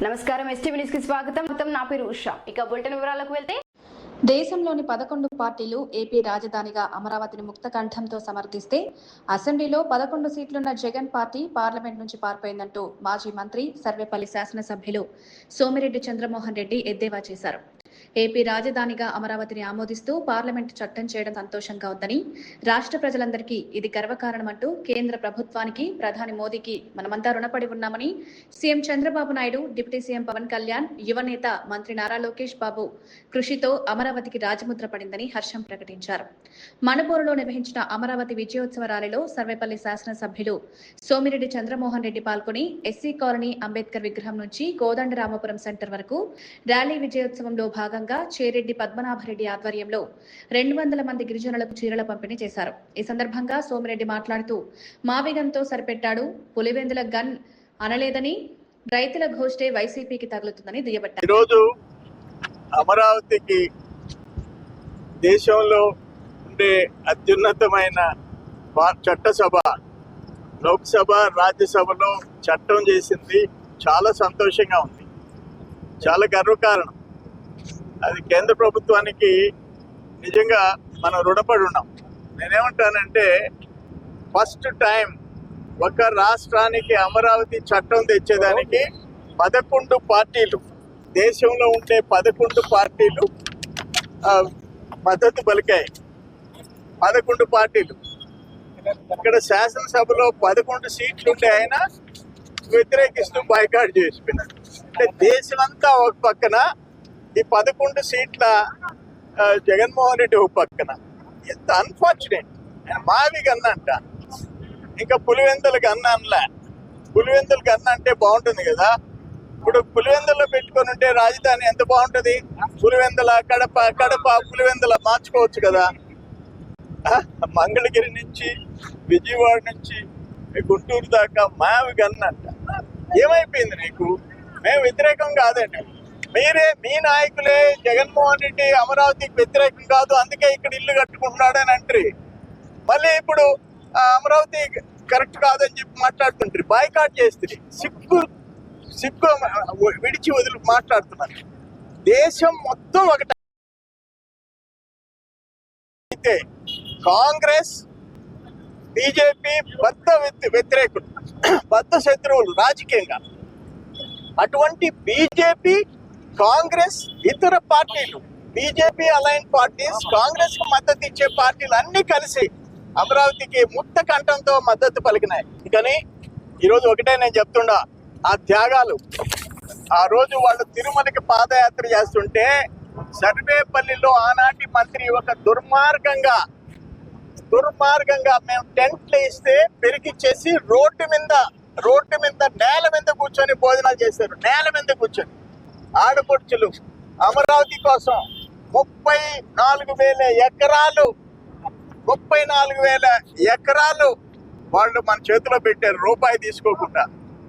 నమస్కారం STV news కి స్వాగతం. నా పేరు ఉషా. ఇక బులెటిన్ వివరాలకు వెళ్తే దేశంలోని 11 పార్టీలు ఏపీ రాజధానిగా అమరావతిని ముక్తకంఠంతో సమర్థిస్తే అసెంబ్లీలో 11 సీట్లున్న జగన్ పార్టీ పార్లమెంట్ నుంచి పారిపోయిందంటూ మాజీ మంత్రి సర్వేపల్లి శాసనసభ్యులు సోమిరెడ్డి చంద్రమోహన్ రెడ్డి ఎద్దేవా చేశారు. ఏపీ రాజధానిగా అమరావతిని ఆమోదిస్తూ పార్లమెంట్ చట్టం చేయడం సంతోషంగా ఉందని, రాష్ట్ర ప్రజలందరికీ ఇది గర్వకారణమంటూ కేంద్ర ప్రభుత్వానికి, ప్రధాని మోదీకి మనమంతా రుణపడి ఉన్నామని CM Chandrababu Naidu, deputy CM Pawan Kalyan, యువనేత మంత్రి నారా లోకేష్ బాబు కృషితో అమరావతికి రాజముద్ర పడిందని హర్షం ప్రకటించారు. మణుపూరులో నిర్వహించిన అమరావతి విజయోత్సవ ర్యాలీలో సర్వేపల్లి శాసనసభ్యులు సోమిరెడ్డి చంద్రమోహన్ రెడ్డి పాల్గొని ఎస్సీ కాలనీ అంబేద్కర్ విగ్రహం నుంచి కోదండరామపురం సెంటర్ వరకు ర్యాలీ విజయోత్సవంలో భాగంగా చేరెడ్డి పద్మనాభరెడ్డి ఆధ్వర్యంలో 200 మంది గిరిజనులకు చీరల పంపిణీ చేశారు. ఈ సందర్భంగా సోమిరెడ్డి మాట్లాడుతూ మావిగంతో సరిపెట్టాడు, పులివెందుల గన్ అనలేదని, రైతుల ఘోష్టే వైసీపీకి తగులుతుందని దుయ్యబట్టారు. ఈరోజు అమరావతికి దేశంలో ఉండే అత్యున్నతమైన చట్టసభ, లోక్సభ, రాజ్యసభలో చట్టం చేసింది. చాలా సంతోషంగా ఉంది, చాలా గర్వకారణం. అది కేంద్ర ప్రభుత్వానికి నిజంగా మనం రుణపడి ఉన్నాం. నేనేమంటానంటే, ఫస్ట్ టైం ఒక రాష్ట్రానికి అమరావతి చట్టం తెచ్చేదానికి 11 పార్టీలు, దేశంలో ఉండే 11 పార్టీలు మద్దతు పలికాయి. 11 పార్టీలు. ఇక్కడ శాసనసభలో 11 సీట్లు ఉంటే ఆయన వ్యతిరేకిస్తూ బాయ్కాట్ చేసిపోయినారు. అంటే దేశమంతా ఒక పక్కన, ఈ 11 సీట్ల జగన్మోహన్ రెడ్డి ఒక పక్కన. ఎంత అన్ఫార్చునేట్. మావి గన్న అంట, ఇంకా పులివెందులకు అన్న అనలే. పులివెందులకు అన్న అంటే బాగుంటుంది కదా. ఇప్పుడు పులివెందుల్లో పెట్టుకొని ఉంటే రాజధాని ఎంత బాగుంటుంది. పులివెందుల, కడప పులివెందుల మార్చుకోవచ్చు కదా. మంగళగిరి నుంచి విజయవాడ నుంచి గుంటూరు దాకా మావి గన్న అంట. ఏమైపోయింది నీకు? మేము వ్యతిరేకం కాదండి. మీ నాయకులే జగన్మోహన్ రెడ్డి అమరావతికి వ్యతిరేకం కాదు, అందుకే ఇక్కడ ఇల్లు కట్టుకుంటున్నాడు అని అంటారు. మళ్ళీ ఇప్పుడు అమరావతి కరెక్ట్ కాదని చెప్పి మాట్లాడుతుంటారు. బాయ్కాట్ చేస్తుంది. సిగ్గు విడిచి వదిలి మాట్లాడుతున్నారు. దేశం మొత్తం ఒకటే. అయితే కాంగ్రెస్, బీజేపీ వ్యతిరేకులు, బద్ధ శత్రువులు రాజకీయంగా. అటువంటి బీజేపీ, కాంగ్రెస్, ఇతర పార్టీలు, బీజేపీ అలైన్ పార్టీస్, కాంగ్రెస్ కు మద్దతు ఇచ్చే పార్టీలు అన్ని కలిసి అమరావతికి ముక్త కంఠంతో మద్దతు పలికినాయి. కానీ ఈరోజు ఒకటే నేను చెప్తుండా, ఆ త్యాగాలు, ఆ రోజు వాళ్ళు తిరుమలకి పాదయాత్ర చేస్తుంటే సర్వేపల్లిలో ఆనాటి మంత్రి ఒక దుర్మార్గంగా మేము టెంట్లు వేస్తే పెరిగిచ్చేసి రోడ్డు మీద నేల మీద కూర్చొని భోజనాలు చేశారు. నేల మీద కూర్చొని ఆడపడుచులు అమరావతి కోసం 34,000 ఎకరాలు వాళ్ళు మన చేతిలో పెట్టారు, రూపాయి తీసుకోకుండా.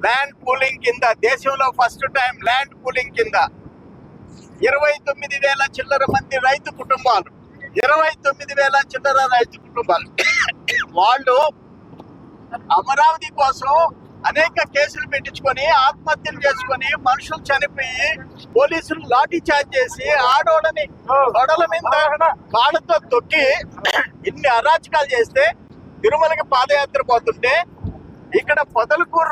ల్యాండ్ పూలింగ్ కింద, దేశంలో ఫస్ట్ టైం ల్యాండ్ పూలింగ్ కింద 29,000 చిల్లర మంది రైతు కుటుంబాలు, 29,000 చిల్లర రైతు కుటుంబాలు వాళ్ళు అమరావతి కోసం అనేక కేసులు పెట్టించుకొని, ఆత్మహత్యలు చేసుకొని, మనుషులు చనిపోయి, పోలీసులు లాఠీ చార్జ్ చేసి ఆడోళ్ళని గొడవల మీద కాళ్ళతో తొక్కి ఇన్ని అరాచకాలు చేస్తే తిరుమలకి పాదయాత్ర పోతుంటే, ఇక్కడ పొదలకూరు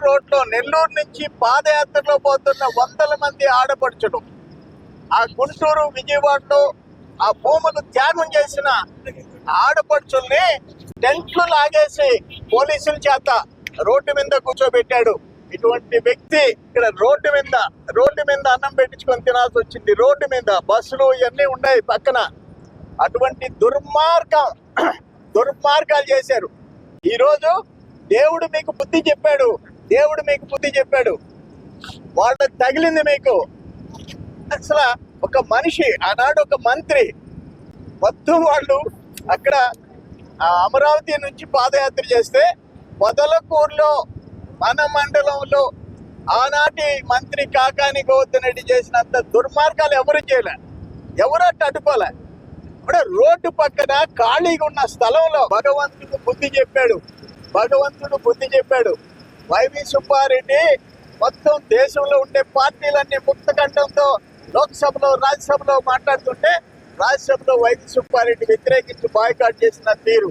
రోడ్లో నెల్లూరు నుంచి పాదయాత్రలో పోతున్న 100 మంది ఆడపడుచులు, ఆ గుంటూరు, విజయవాడలో ఆ భూములు త్యాగం చేసిన ఆడపడుచుల్ని టెంట్లు లాగేసి పోలీసుల చేత రోడ్డు మీద కూర్చోబెట్టాడు. ఇటువంటి వ్యక్తి ఇక్కడ రోడ్డు మీద అన్నం పెట్టించుకొని తినాల్సి వచ్చింది. రోడ్డు మీద బస్సులు ఇవన్నీ ఉన్నాయి పక్కన. అటువంటి దుర్మార్గాలు చేశారు. ఈరోజు దేవుడు మీకు బుద్ధి చెప్పాడు. వాళ్ళ తగిలింది మీకు. అసలు ఒక మనిషి, ఆనాడు ఒక మంత్రి, మొత్తం వాళ్ళు అక్కడ అమరావతి నుంచి పాదయాత్ర చేస్తే పొదలకూరులో మన మండలంలో ఆనాటి మంత్రి కాకాని గోవర్ధన్ రెడ్డి చేసినంత దుర్మార్గాలు ఎవరు చేయలే, ఎవరు అడ్డుకోలే. ఇప్పుడు రోడ్డు పక్కన ఖాళీగా ఉన్న స్థలంలో భగవంతుడు బుద్ధి చెప్పాడు. వైవి సుబ్బారెడ్డి మొత్తం దేశంలో ఉండే పార్టీలన్నీ ముక్త కంఠంతో లోక్సభలో రాజ్యసభలో మాట్లాడుతుంటే రాజ్యసభలో వైవి సుబ్బారెడ్డి వ్యతిరేకించి బాయ్కాట్ చేసిన తీరు,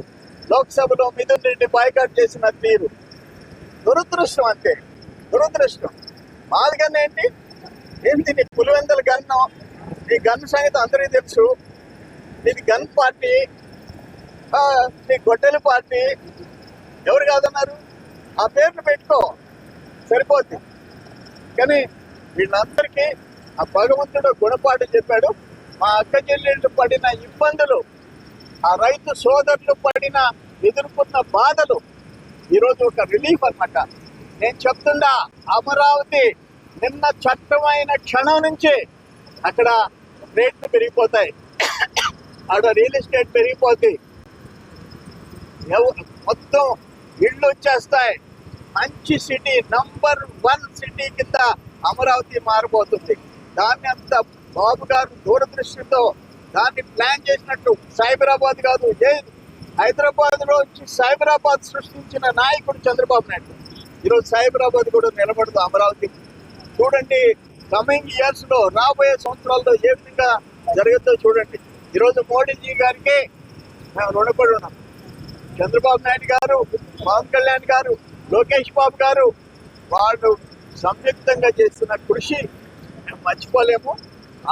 లోక్సభలో మిథున్ రెడ్డి బాయ్కాట్ చేసిన తీరు దురదృష్టం. అంతే దురదృష్టం. మాదిగన్న ఏంటి నీ పులివెందల గన్ను, నీ గన్ను సంగతి అందరికీ తెలుసు. నీది గన్ పార్టీ, నీ గొడ్డలి పార్టీ. ఎవరు కాదన్నారు? ఆ పేర్లు పెట్టుకో సరిపోద్ది. కానీ వీళ్ళందరికీ ఆ భగవంతుడు గుణపాఠం చెప్పాడు. మా అక్క చెల్లెళ్ళు పడిన ఇబ్బందులు, ఆ రైతు సోదరులు పడిన ఎదుర్కొన్న బాధలు ఈరోజు ఒక రిలీఫ్ అన్నమాట. నేను చెప్తున్నా, అమరావతి నిన్న చట్టమైన క్షణం నుంచి అక్కడ రేట్లు పెరిగిపోతాయి, అక్కడ రియల్ ఎస్టేట్ పెరిగిపోతుంది, మొత్తం ఇళ్ళు వచ్చేస్తాయి. మంచి సిటీ, నంబర్ 1 సిటీ కింద అమరావతి మారబోతుంది. దాన్ని అంత బాబు గారు దూరదృష్టితో దాన్ని ప్లాన్ చేసినట్టు, సైబరాబాద్ కాదు, హైదరాబాద్ లో సైబరాబాద్ సృష్టించిన నాయకుడు చంద్రబాబు నాయుడు. ఈరోజు సైబరాబాద్ కూడా నిలబడదు అమరావతి. చూడండి కమింగ్ ఇయర్స్ లో, రాబోయే సంవత్సరాల్లో ఏ విధంగా జరుగుతుందో చూడండి. ఈరోజు మోడీజీ గారికి మేము రుణపడి ఉన్నాం. చంద్రబాబు నాయుడు గారు, పవన్ కళ్యాణ్ గారు, లోకేష్ బాబు గారు వాళ్ళు సంయుక్తంగా చేస్తున్న కృషి మేము మర్చిపోలేము.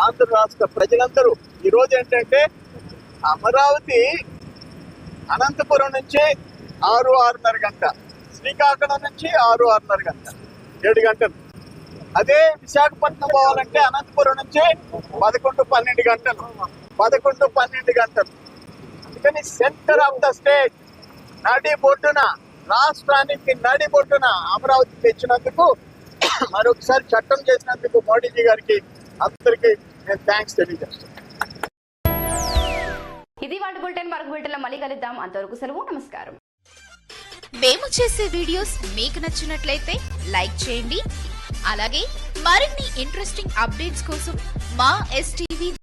ఆంధ్ర రాష్ట్ర ప్రజలందరూ ఈరోజు ఏంటంటే అమరావతి అనంతపురం నుంచి 6-6:30 గంట, శ్రీకాకుళం నుంచి 6-6:30 గంట, 7 గంటలు. అదే విశాఖపట్నం పోవాలంటే అనంతపురం నుంచి 11-12 గంటలు, 11-12 గంటలు. అందుకని సెంటర్ ఆఫ్ ద స్టేట్, నడి బొడ్డున, రాష్ట్రానికి నడి బొడ్డున అమరావతి తెచ్చినందుకు, మరొకసారి చట్టం చేసినందుకు మోడీజీ గారికి అందరికీ నేను థ్యాంక్స్ తెలియజేస్తాను. ఇది వాటి బులెటిన్. మరొక బులెటిన్లో మళ్ళీ కలుద్దాం. అంతవరకు సెలవు, నమస్కారం. మేము చేసే వీడియోస్ మీకు నచ్చినట్లయితే లైక్ చేయండి. అలాగే మరిన్ని ఇంట్రెస్టింగ్ అప్డేట్స్ కోసం మా STV